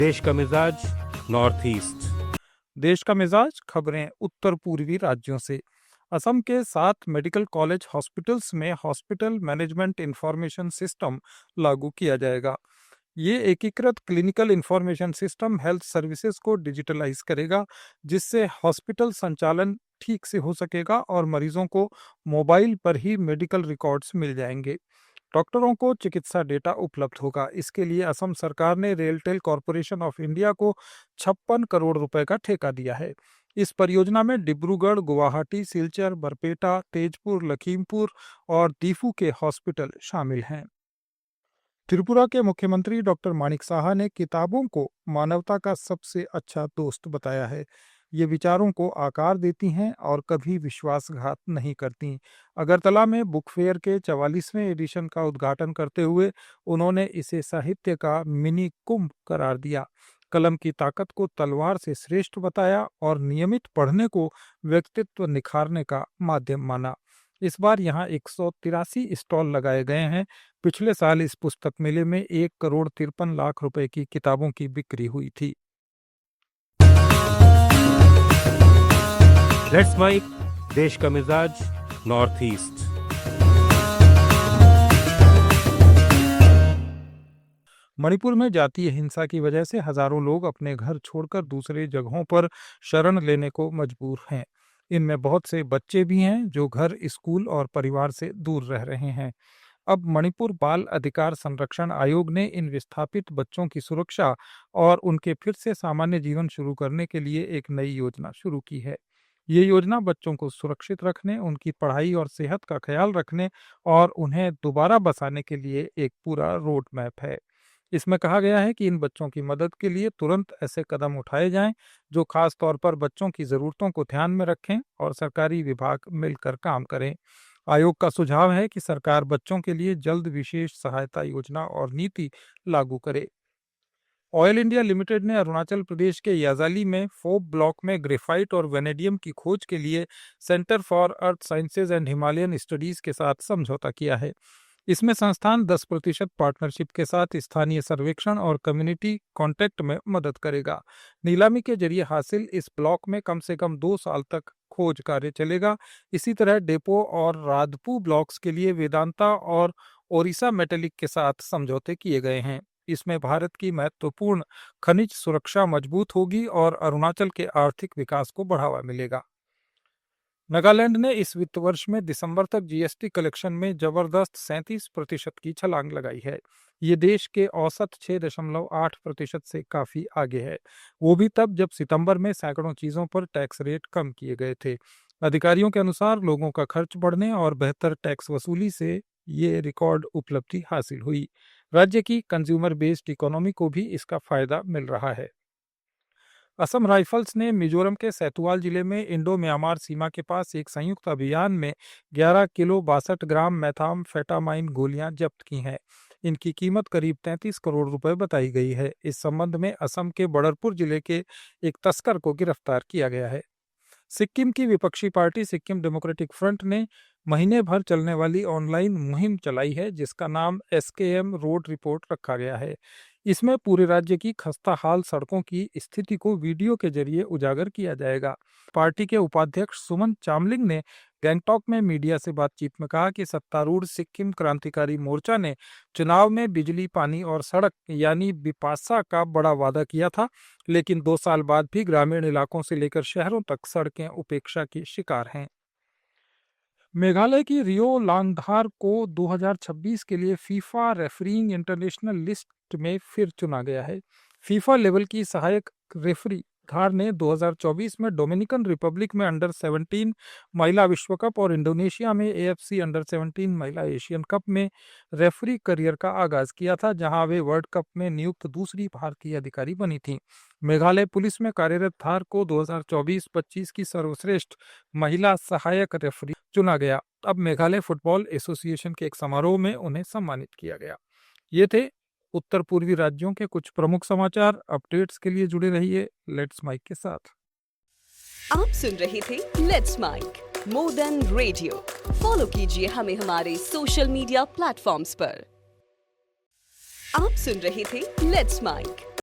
देश का मिजाज नॉर्थ ईस्ट। देश का मिजाज खबरें उत्तर पूर्वी राज्यों से। असम के 7 मेडिकल कॉलेज हॉस्पिटल्स में हॉस्पिटल मैनेजमेंट इंफॉर्मेशन सिस्टम लागू किया जाएगा। ये एकीकृत clinical information system health services को डिजिटलाइज करेगा, जिससे हॉस्पिटल संचालन ठीक से हो सकेगा और मरीजों को मोबाइल पर ही मेडिकल रिकॉर्ड्स मिल जाएंगे। डॉक्टरों को चिकित्सा डेटा उपलब्ध होगा। इसके लिए असम सरकार ने रेलटेल कॉरपोरेशन ऑफ इंडिया को 56 करोड़ रुपए का ठेका दिया है। इस परियोजना में डिब्रूगढ़, गुवाहाटी, सिलचर, बरपेटा, तेजपुर, लखीमपुर और दीफू के हॉस्पिटल शामिल हैं। त्रिपुरा के मुख्यमंत्री डॉक्टर मानिक साहा ने किताबों को मानवता का सबसे अच्छा दोस्त बताया है। ये विचारों को आकार देती हैं और कभी विश्वासघात नहीं करती। अगरतला में बुक फेयर के 44वें एडिशन का उद्घाटन करते हुए उन्होंने इसे साहित्य का मिनी कुंभ करार दिया। कलम की ताकत को तलवार से श्रेष्ठ बताया और नियमित पढ़ने को व्यक्तित्व निखारने का माध्यम माना। इस बार यहाँ 183 स्टॉल लगाए गए हैं। पिछले साल इस पुस्तक मेले में 1,53,00,000 रुपए की किताबों की बिक्री हुई थी। लेट्स माइक देश का मिजाज नॉर्थ ईस्ट। मणिपुर में जातीय हिंसा की वजह से हजारों लोग अपने घर छोड़कर दूसरे जगहों पर शरण लेने को मजबूर हैं। इनमें बहुत से बच्चे भी हैं जो घर, स्कूल और परिवार से दूर रह रहे हैं। अब मणिपुर बाल अधिकार संरक्षण आयोग ने इन विस्थापित बच्चों की सुरक्षा और उनके फिर से सामान्य जीवन शुरू करने के लिए एक नई योजना शुरू की है। ये योजना बच्चों को सुरक्षित रखने, उनकी पढ़ाई और सेहत का ख्याल रखने और उन्हें दोबारा बसाने के लिए एक पूरा रोड मैप है। इसमें कहा गया है कि इन बच्चों की मदद के लिए तुरंत ऐसे कदम उठाए जाएं जो खास तौर पर बच्चों की ज़रूरतों को ध्यान में रखें और सरकारी विभाग मिलकर काम करें। आयोग का सुझाव है कि सरकार बच्चों के लिए जल्द विशेष सहायता योजना और नीति लागू करे। ऑयल इंडिया लिमिटेड ने अरुणाचल प्रदेश के याजाली में फोब ब्लॉक में ग्रेफाइट और वेनेडियम की खोज के लिए centre for earth sciences and Himalayan studies के साथ समझौता किया है। इसमें संस्थान 10% पार्टनरशिप के साथ स्थानीय सर्वेक्षण और कम्युनिटी कॉन्टैक्ट में मदद करेगा। नीलामी के जरिए हासिल इस ब्लॉक में कम से कम 2 साल तक खोज कार्य चलेगा। इसी तरह डेपो और राधपू ब्लॉक्स के लिए वेदांता और ओरिसा मेटेलिक के साथ समझौते किए गए हैं। इसमें भारत की महत्वपूर्ण खनिज सुरक्षा मजबूत होगी और अरुणाचल के आर्थिक विकास को बढ़ावा मिलेगा। नागालैंड ने इस वित्त वर्ष में दिसंबर तक जीएसटी कलेक्शन में जबरदस्त 37% की छलांग लगाई है। ये देश के औसत 6.8% से काफी आगे है, वो भी तब जब सितंबर में सैकड़ों चीजों पर टैक्स रेट कम किए गए थे। अधिकारियों के अनुसार लोगों का खर्च बढ़ने और बेहतर टैक्स वसूली से ये रिकॉर्ड उपलब्धि हासिल हुई। राज्य की कंज्यूमर बेस्ड इकोनॉमी को भी इसका फायदा मिल रहा है। असम राइफल्स ने मिजोरम के सैतुआल जिले में इंडो म्यांमार सीमा के पास एक संयुक्त अभियान में 11 किलो 62 ग्राम मेथाम्फेटामाइन गोलियां जब्त की हैं। इनकी कीमत करीब 33 करोड़ रुपए बताई गई है। इस संबंध में असम के बड़रपुर जिले के एक तस्कर को गिरफ्तार किया गया है। सिक्किम की विपक्षी पार्टी सिक्किम डेमोक्रेटिक फ्रंट ने महीने भर चलने वाली ऑनलाइन मुहिम चलाई है, जिसका नाम एसकेएम रोड रिपोर्ट रखा गया है। इसमें पूरे राज्य की खस्ता हाल सड़कों की स्थिति को वीडियो के जरिए उजागर किया जाएगा। पार्टी के उपाध्यक्ष सुमन चामलिंग ने गैंगटॉक में मीडिया से बातचीत में कहा कि सत्तारूढ़ सिक्किम क्रांतिकारी मोर्चा ने चुनाव में बिजली, पानी और सड़क यानी बिपाशा का बड़ा वादा किया था, लेकिन 2 साल बाद भी ग्रामीण इलाकों से लेकर शहरों तक सड़कें उपेक्षा की शिकार हैं। मेघालय की रियो लांगधार को 2026 के लिए फीफा रेफरिंग इंटरनेशनल लिस्ट में फिर चुना गया है। फीफा लेवल की सहायक रेफरी घार ने 2024 में डोमिनिकन रिपब्लिक में अंडर 17 महिला विश्व कप और इंडोनेशिया में एएफसी अंडर 17 महिला एशियन कप में रेफरी करियर का आगाज किया था, जहां वे वर्ल्ड कप में नियुक्त दूसरी भारतीय अधिकारी बनी थी। मेघालय पुलिस में कार्यरत थार को 2024-25 की सर्वश्रेष्ठ महिला सहायक रेफरी चुना गया। अब मेघालय फुटबॉल एसोसिएशन के एक समारोह में उन्हें सम्मानित किया गया। ये थे उत्तर पूर्वी राज्यों के कुछ प्रमुख समाचार। अपडेट्स के लिए जुड़े रहिए लेट्स माइक के साथ। आप सुन रहे थे let's mike more than radio. Follow कीजिए हमें हमारे सोशल मीडिया प्लेटफॉर्म्स पर। आप सुन रहे थे लेट्स माइक।